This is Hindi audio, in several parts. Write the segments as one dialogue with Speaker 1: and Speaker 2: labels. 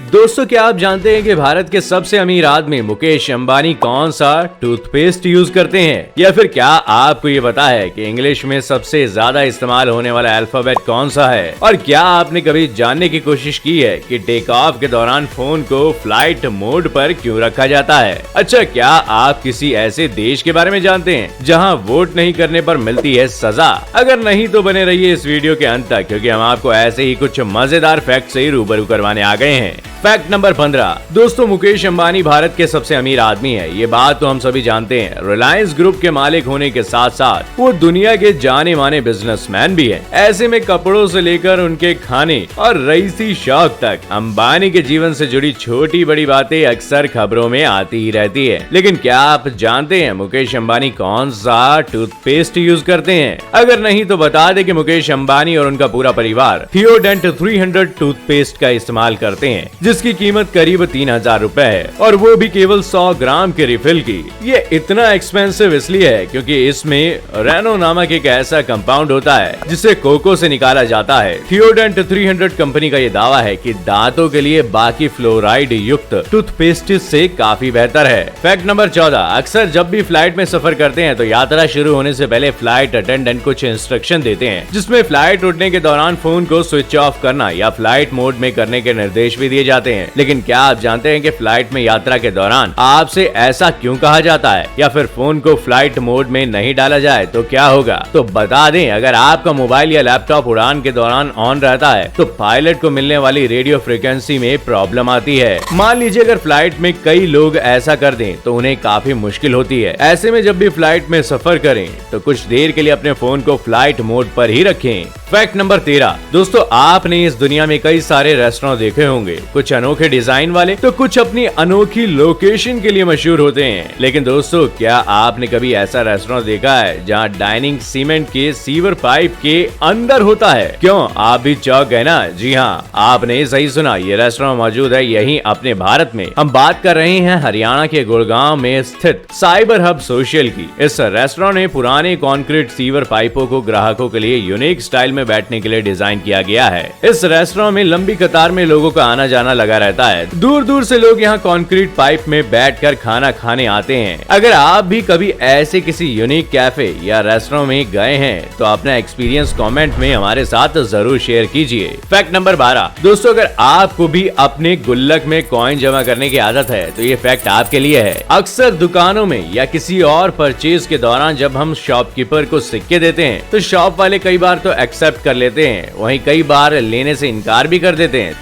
Speaker 1: दोस्तों, क्या आप जानते हैं कि भारत के सबसे अमीर आदमी मुकेश अंबानी कौन सा टूथपेस्ट यूज करते हैं? या फिर क्या आपको ये पता है कि इंग्लिश में सबसे ज्यादा इस्तेमाल होने वाला अल्फाबेट कौन सा है? और क्या आपने कभी जानने की कोशिश की है कि टेक ऑफ के दौरान फोन को फ्लाइट मोड पर क्यों रखा जाता है? अच्छा, क्या आप किसी ऐसे देश के बारे में जानते हैं जहां वोट नहीं करने पर मिलती है सजा? अगर नहीं तो बने रहिए इस वीडियो के अंत तक, क्योंकि हम आपको ऐसे ही कुछ मजेदार फैक्ट से रूबरू करवाने आ गए हैं। Fact number 15। दोस्तों, मुकेश अंबानी भारत के सबसे अमीर आदमी है। ये बात तो हम सभी जानते हैं। रिलायंस ग्रुप के मालिक होने के साथ साथ वो दुनिया के जाने माने बिजनेसमैन भी हैं। ऐसे में कपड़ों से लेकर उनके खाने और रईसी शौक तक अंबानी के जीवन से जुड़ी छोटी बड़ी बातें अक्सर खबरों में आती ही रहती है। लेकिन क्या आप जानते हैं मुकेश अंबानी कौन सा टूथपेस्ट यूज करते हैं? अगर नहीं तो बता दे कि मुकेश अंबानी और उनका पूरा परिवार थियोडेंट 300 टूथपेस्ट का इस्तेमाल करते हैं, जिसकी कीमत करीब 3000 रुपए है, और वो भी केवल 100 ग्राम के रिफिल की। ये इतना एक्सपेंसिव इसलिए है क्योंकि इसमें रेनो नामक एक ऐसा कंपाउंड होता है जिसे कोको से निकाला जाता है। थियोडेंट 300 कंपनी का ये दावा है कि दांतों के लिए बाकी फ्लोराइड युक्त टूथपेस्ट से काफी बेहतर है। Fact number 14। अक्सर जब भी फ्लाइट में सफर करते हैं तो यात्रा शुरू होने से पहले फ्लाइट अटेंडेंट कुछ इंस्ट्रक्शन देते हैं, जिसमें फ्लाइट उड़ने के दौरान फोन को स्विच ऑफ करना या फ्लाइट मोड में करने के निर्देश भी दिए जाते हैं। लेकिन क्या आप जानते हैं कि फ्लाइट में यात्रा के दौरान आपसे ऐसा क्यों कहा जाता है? या फिर फोन को फ्लाइट मोड में नहीं डाला जाए तो क्या होगा? तो बता दें, अगर आपका मोबाइल या लैपटॉप उड़ान के दौरान ऑन रहता है तो पायलट को मिलने वाली रेडियो फ्रिक्वेंसी में प्रॉब्लम आती है। मान लीजिए अगर फ्लाइट में कई लोग ऐसा कर दें तो उन्हें काफी मुश्किल होती है। ऐसे में जब भी फ्लाइट में सफर करें तो कुछ देर के लिए अपने फोन को फ्लाइट मोड पर ही रखें। Fact number 13। दोस्तों, आपने इस दुनिया में कई सारे रेस्टोरेंट देखे होंगे, कुछ अनोखे डिजाइन वाले तो कुछ अपनी अनोखी लोकेशन के लिए मशहूर होते हैं। लेकिन दोस्तों, क्या आपने कभी ऐसा रेस्टोरेंट देखा है जहां डाइनिंग सीमेंट के सीवर पाइप के अंदर होता है? क्यों, आप भी चौंक गए ना? जी हाँ, आपने सही सुना। ये रेस्टोरेंट मौजूद है यहीं अपने भारत में। हम बात कर रहे हैं हरियाणा के गुड़गांव में स्थित साइबर हब सोशल की। इस रेस्टोरेंट में पुराने कंक्रीट सीवर पाइपों को ग्राहकों के लिए यूनिक स्टाइल में बैठने के लिए डिजाइन किया गया है। इस रेस्टोरेंट में लंबी कतार में लोगों का आना जाना लगा रहता है। दूर दूर से लोग यहाँ कंक्रीट पाइप में बैठकर खाना खाने आते हैं। अगर आप भी कभी ऐसे किसी यूनिक कैफे या रेस्टोरेंट में गए हैं तो अपना एक्सपीरियंस कमेंट में हमारे साथ जरूर शेयर कीजिए। Fact number 12। दोस्तों, अगर आपको भी अपने गुल्लक में कॉइन जमा करने की आदत है तो ये फैक्ट आपके लिए है। अक्सर दुकानों में या किसी और परचेज के दौरान जब हम शॉपकीपर को सिक्के देते हैं तो शॉप वाले कई बार तो एक्सेप्ट कर लेते हैं, वहीं कई बार लेने से इनकार भी कर देते हैं।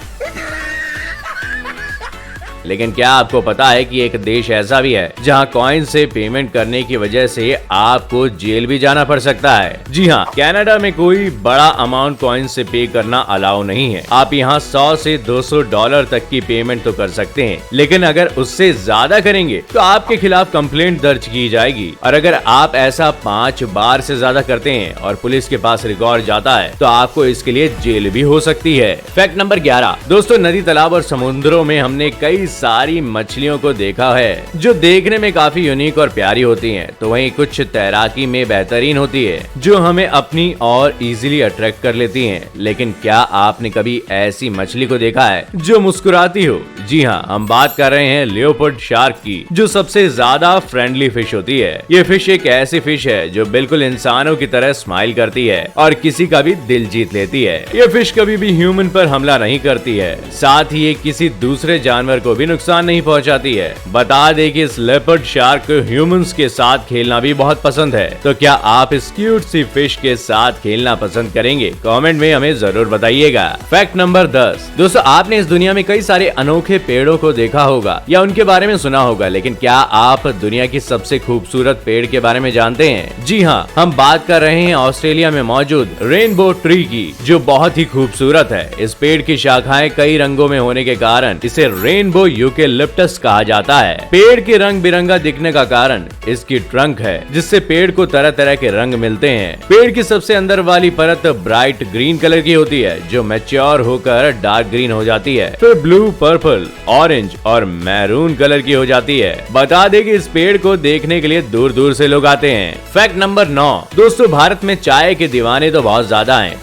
Speaker 1: लेकिन क्या आपको पता है कि एक देश ऐसा भी है जहां कॉइन से पेमेंट करने की वजह से आपको जेल भी जाना पड़ सकता है? जी हाँ, कनाडा में कोई बड़ा अमाउंट कॉइन से पे करना अलाउ नहीं है। आप यहाँ 100 से 200 डॉलर तक की पेमेंट तो कर सकते हैं, लेकिन अगर उससे ज्यादा करेंगे तो आपके खिलाफ कंप्लेंट दर्ज की जाएगी। और अगर आप ऐसा 5 बार से ज्यादा करते हैं और पुलिस के पास रिकॉर्ड जाता है तो आपको इसके लिए जेल भी हो सकती है। Fact number 11। दोस्तों, नदी, तालाब और समुद्रों में हमने कई सारी मछलियों को देखा है जो देखने में काफी यूनिक और प्यारी होती हैं, तो वहीं कुछ तैराकी में बेहतरीन होती है जो हमें अपनी और इजीली अट्रैक्ट कर लेती हैं। लेकिन क्या आपने कभी ऐसी मछली को देखा है जो मुस्कुराती हो? जी हाँ, हम बात कर रहे हैं लियोपोल्ड शार्क की, जो सबसे ज्यादा फ्रेंडली फिश होती है। ये फिश एक ऐसी फिश है जो बिल्कुल इंसानों की तरह स्माइल करती है और किसी का भी दिल जीत लेती है। ये फिश कभी भी ह्यूमन पर हमला नहीं करती है, साथ ही ये किसी दूसरे जानवर को भी नुकसान नहीं पहुंचाती है। बता दें कि इस लेपर्ड शार्क को ह्यूमंस के साथ खेलना भी बहुत पसंद है। तो क्या आप इस क्यूट सी फिश के साथ खेलना पसंद करेंगे? कमेंट में हमें जरूर बताइएगा। Fact number 10। दोस्तों, आपने इस दुनिया में कई सारे अनोखे पेड़ों को देखा होगा या उनके बारे में सुना होगा, लेकिन क्या आप दुनिया की सबसे खूबसूरत पेड़ के बारे में जानते हैं? जी हाँ, हम बात कर रहे हैं ऑस्ट्रेलिया में मौजूद रेनबो ट्री की, जो बहुत ही खूबसूरत है। इस पेड़ की शाखाएं कई रंगों में होने के कारण इसे रेनबो यूकेलिप्टस कहा जाता है। पेड़ के रंग बिरंगा दिखने का कारण इसकी ट्रंक है, जिससे पेड़ को तरह तरह के रंग मिलते हैं। पेड़ की सबसे अंदर वाली परत ब्राइट ग्रीन कलर की होती है, जो मैच्योर होकर डार्क ग्रीन हो जाती है, फिर ब्लू, पर्पल, ऑरेंज और मैरून कलर की हो जाती है। बता दें कि इस पेड़ को देखने के लिए दूर दूर से लोग आते हैं। Fact number 9। दोस्तों, भारत में चाय के दीवाने तो बहुत ज्यादा हैं।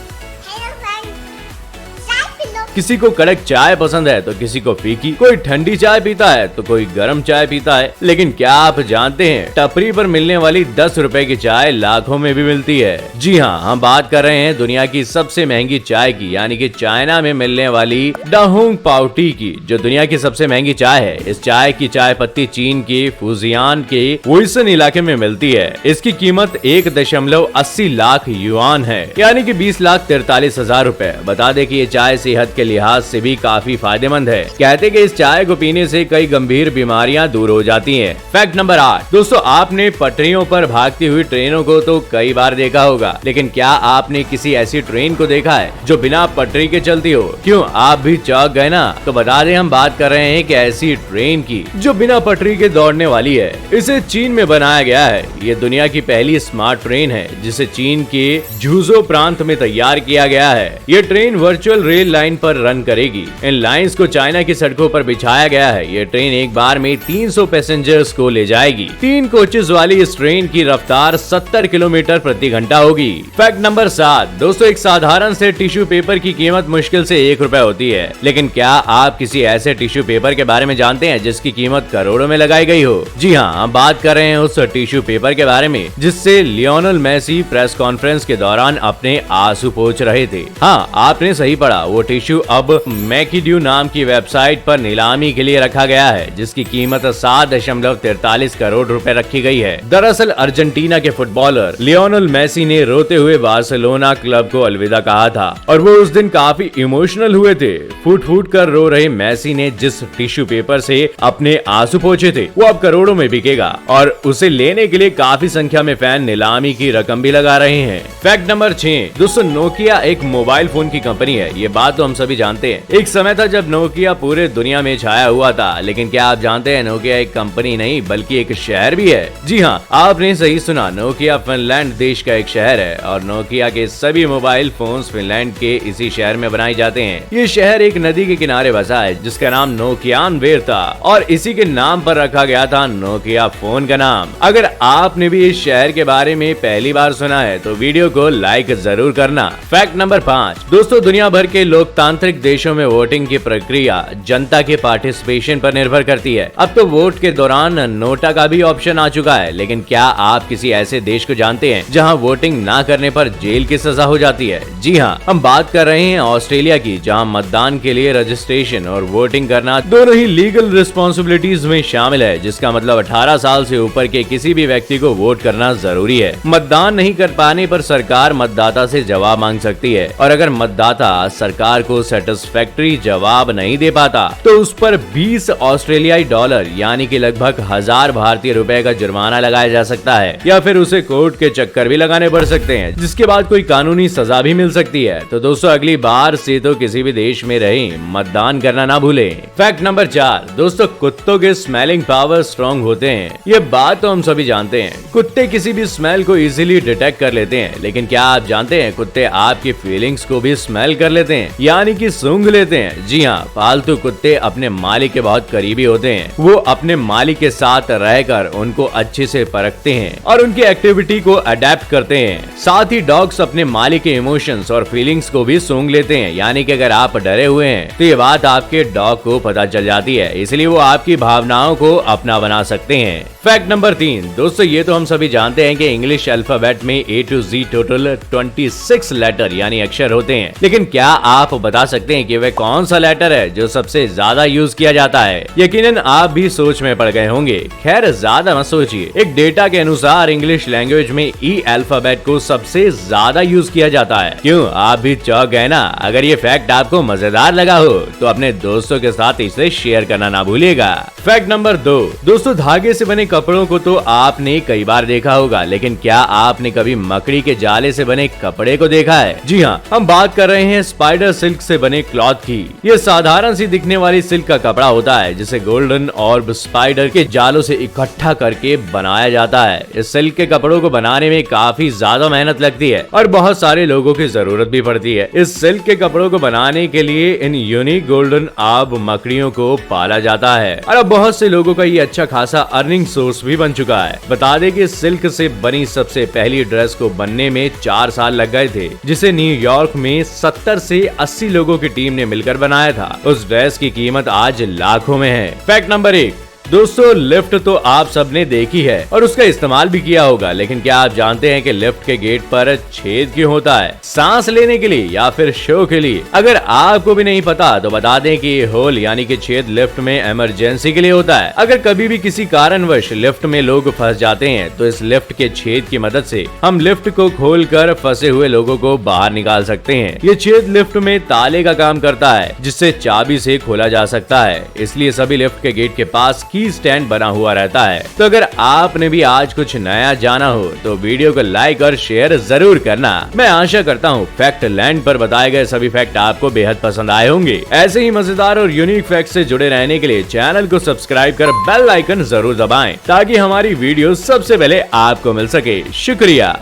Speaker 2: हेलो फ्रेंड्स, चाय पी लो।
Speaker 1: किसी को कड़क चाय पसंद है तो किसी को फीकी, कोई ठंडी चाय पीता है तो कोई गर्म चाय पीता है। लेकिन क्या आप जानते हैं टपरी पर मिलने वाली 10 रुपए की चाय लाखों में भी मिलती है। जी हाँ, हम बात कर रहे हैं दुनिया की सबसे महंगी चाय की, यानी कि चाइना में मिलने वाली डहुंग पाओ टी की, जो दुनिया की सबसे महंगी चाय है। इस चाय की चाय पत्ती चीन के फुजियान के वुइसन इलाके में मिलती है। इसकी कीमत 1.80 लाख युआन है, यानी कि 20,43,000 रुपए। बता दें कि ये चाय सेहत के लिहाज से भी काफी फायदेमंद है। कहते कि इस चाय को पीने से कई गंभीर बीमारियां दूर हो जाती हैं। फैक्ट नंबर 8, दोस्तों आपने पटरियों पर भागती हुई ट्रेनों को तो कई बार देखा होगा, लेकिन क्या आपने किसी ऐसी ट्रेन को देखा है जो बिना पटरी के चलती हो? क्यों, आप भी चौंक गए ना? तो बता दें हम बात कर रहे हैं कि ऐसी ट्रेन की जो बिना पटरी के दौड़ने वाली है। इसे चीन में बनाया गया है। ये दुनिया की पहली स्मार्ट ट्रेन है जिसे चीन के झुझो प्रांत में तैयार किया गया है। ये ट्रेन वर्चुअल रेल लाइन पर रन करेगी। इन लाइंस को चाइना की सड़कों पर बिछाया गया है। ये ट्रेन एक बार में 300 पैसेंजर्स को ले जाएगी। 3 कोचेस वाली इस ट्रेन की रफ्तार 70 किलोमीटर प्रति घंटा होगी। फैक्ट नंबर 7, दोस्तों एक साधारण से टिश्यू पेपर की कीमत मुश्किल से 1 रुपए होती है, लेकिन क्या आप किसी ऐसे टिश्यू पेपर के बारे में जानते हैं जिसकी कीमत करोड़ों में लगाई गई हो? जी हाँ, हम बात कर रहे हैं उस टिश्यू पेपर के बारे में जिससे लियोनेल मेसी प्रेस कॉन्फ्रेंस के दौरान अपने आंसू पोंछ रहे थे। हाँ, आपने सही पढ़ा, वो टिश्यू अब मैकीड्यू नाम की वेबसाइट पर नीलामी के लिए रखा गया है, जिसकी कीमत 7.43 करोड़ रुपए रखी गई है। दरअसल अर्जेंटीना के फुटबॉलर लियोनेल मेसी ने रोते हुए बार्सिलोना क्लब को अलविदा कहा था और वो उस दिन काफी इमोशनल हुए थे। फूट फूट कर रो रहे मेसी ने जिस टिश्यू पेपर से अपने आंसू पोंछे थे वो अब करोड़ों में बिकेगा और उसे लेने के लिए काफी संख्या में फैन नीलामी की रकम भी लगा रहे हैं। फैक्ट नंबर 6, दोस्तों नोकिया एक मोबाइल फोन की कंपनी है। ये बात तो हम सभी जानते हैं। एक समय था जब नोकिया पूरे दुनिया में छाया हुआ था, लेकिन क्या आप जानते हैं नोकिया एक कंपनी नहीं बल्कि एक शहर भी है। जी हाँ, आपने सही सुना, नोकिया फिनलैंड देश का एक शहर है और नोकिया के सभी मोबाइल फोन्स फिनलैंड के इसी शहर में बनाए जाते हैं। ये शहर एक नदी के किनारे बसा है जिसका नाम नोकियानवेर था और इसी के नाम पर रखा गया था नोकिया फोन का नाम। अगर आपने भी इस शहर के बारे में पहली बार सुना है तो वीडियो को लाइक जरूर करना। फैक्ट नंबर 5, दोस्तों दुनिया भर के लोकतांत्रिक देशों में वोटिंग की प्रक्रिया जनता के पार्टिसिपेशन पर निर्भर करती है। अब तो वोट के दौरान नोटा का भी ऑप्शन आ चुका है, लेकिन क्या आप किसी ऐसे देश को जानते हैं जहां वोटिंग ना करने पर जेल की सजा हो जाती है? जी हाँ, हम बात कर रहे हैं ऑस्ट्रेलिया की, जहां मतदान के लिए रजिस्ट्रेशन और वोटिंग करना दोनों ही लीगल रिस्पॉन्सिबिलिटीज में शामिल है, जिसका मतलब 18 साल से ऊपर के किसी भी व्यक्ति को वोट करना जरूरी है। मतदान नहीं कर पाने पर सरकार मतदाता से जवाब मांग सकती है और अगर मतदाता सरकार को सेटिस्फैक्टरी जवाब नहीं दे पाता तो उस पर 20 ऑस्ट्रेलियाई डॉलर यानी कि लगभग 1000 भारतीय रुपए का जुर्माना लगाया जा सकता है या फिर उसे कोर्ट के चक्कर भी लगाने पड़ सकते हैं, जिसके बाद कोई कानूनी सजा भी मिल सकती है। तो दोस्तों अगली बार से तो किसी भी देश में रहे मतदान करना ना भूलें। फैक्ट नंबर 4, दोस्तों कुत्तों के स्मेलिंग पावर स्ट्रॉन्ग होते हैं। ये बात तो हम सभी जानते हैं। कुत्ते किसी भी स्मेल को इजीली डिटेक्ट कर लेते हैं, लेकिन क्या आप जानते हैं कुत्ते आपकी फीलिंग्स को भी स्मेल कर लेते हैं, यानी कि सूंघ लेते हैं। जी हाँ, पालतू कुत्ते अपने मालिक के बहुत करीबी होते हैं। वो अपने मालिक के साथ रहकर उनको अच्छे से परखते हैं और उनकी एक्टिविटी को अडेप्ट करते हैं। साथ ही डॉग्स अपने मालिक के इमोशंस और फीलिंग्स को भी सूंघ लेते हैं, यानी कि अगर आप डरे हुए हैं तो ये बात आपके डॉग को पता चल जाती है, इसलिए वो आपकी भावनाओं को अपना बना सकते हैं। फैक्ट नंबर 3, दोस्तों ये तो हम सभी जानते हैं कि इंग्लिश अल्फाबेट में A to Z total 26 letter यानी अक्षर होते हैं, लेकिन क्या आप बता सकते हैं कि वह कौन सा लेटर है जो सबसे ज्यादा यूज किया जाता है? यकीनन आप भी सोच में पड़ गए होंगे। खैर ज्यादा मत सोचिए। एक डेटा के अनुसार इंग्लिश लैंग्वेज में E अल्फाबेट को सबसे ज्यादा यूज किया जाता है। क्यों, आप भी चौंक गए ना? अगर ये फैक्ट आपको मजेदार लगा हो तो अपने दोस्तों के साथ इसे शेयर करना ना भूलिएगा। फैक्ट नंबर 2, दोस्तों धागे से बने कपड़ों को तो आपने कई बार देखा होगा, लेकिन क्या आपने कभी मकड़ी के जाले से बने कपड़े को देखा है? जी हाँ, हम बात कर रहे हैं स्पाइडर सिल्क से बने क्लॉथ की। ये साधारण सी दिखने वाली सिल्क का कपड़ा होता है जिसे गोल्डन ऑर्ब स्पाइडर के जालों से इकट्ठा करके बनाया जाता है। इस सिल्क के कपड़ों को बनाने में काफी ज्यादा मेहनत लगती है और बहुत सारे लोगों की जरूरत भी पड़ती है। इस सिल्क के कपड़ों को बनाने के लिए इन यूनिक गोल्डन ऑर्ब मकड़ियों को पाला जाता है और अब बहुत से लोगों का ये अच्छा खासा अर्निंग सोर्स भी बन चुका है। बता दें कि सिल्क से बनी सबसे पहली ड्रेस को बनने में 4 साल लग गए थे, जिसे न्यूयॉर्क में 70 से 80 लोग लोगों की टीम ने मिलकर बनाया था। उस ड्रेस की कीमत आज लाखों में है। फैक्ट नंबर 1, दोस्तों लिफ्ट तो आप सबने देखी है और उसका इस्तेमाल भी किया होगा, लेकिन क्या आप जानते हैं कि लिफ्ट के गेट पर छेद क्यों होता है? सांस लेने के लिए या फिर शो के लिए? अगर आपको भी नहीं पता तो बता दें कि ये होल यानी कि छेद लिफ्ट में इमरजेंसी के लिए होता है। अगर कभी भी किसी कारणवश लिफ्ट में लोग फंस जाते हैं तो इस लिफ्ट के छेद की मदद से हम लिफ्ट को खोलकर फंसे हुए लोगों को बाहर निकाल सकते हैं। ये छेद लिफ्ट में ताले का काम करता है जिससे चाबी से खोला जा सकता है, इसलिए सभी लिफ्ट के गेट के पास की स्टैंड बना हुआ रहता है। तो अगर आपने भी आज कुछ नया जाना हो तो वीडियो को लाइक और शेयर जरूर करना। मैं आशा करता हूँ फैक्ट लैंड पर बताए गए सभी फैक्ट आपको बेहद पसंद आए होंगे। ऐसे ही मजेदार और यूनिक फैक्ट से जुड़े रहने के लिए चैनल को सब्सक्राइब कर बेल आइकन जरूर दबाएं ताकि हमारी वीडियो सबसे पहले आपको मिल सके। शुक्रिया।